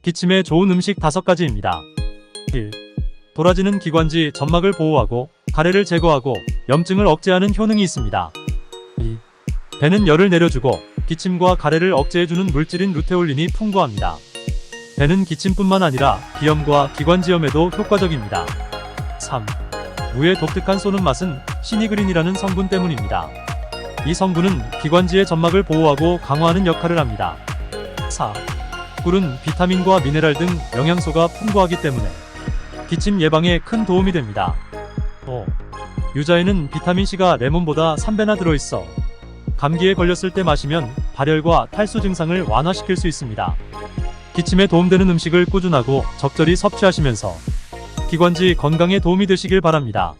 기침에 좋은 음식 5가지입니다. 1. 도라지는 기관지 점막을 보호하고 가래를 제거하고 염증을 억제하는 효능이 있습니다. 2. 배는 열을 내려주고 기침과 가래를 억제해주는 물질인 루테올린이 풍부합니다. 배는 기침뿐만 아니라 비염과 기관지염에도 효과적입니다. 3. 무의 독특한 쏘는 맛은 시니그린이라는 성분 때문입니다. 이 성분은 기관지의 점막을 보호하고 강화하는 역할을 합니다. 4. 꿀은 비타민과 미네랄 등 영양소가 풍부하기 때문에 기침 예방에 큰 도움이 됩니다. 5. 유자에는 비타민C가 레몬보다 3배나 들어있어 감기에 걸렸을 때 마시면 발열과 탈수 증상을 완화시킬 수 있습니다. 기침에 도움되는 음식을 꾸준하고 적절히 섭취하시면서 기관지 건강에 도움이 되시길 바랍니다.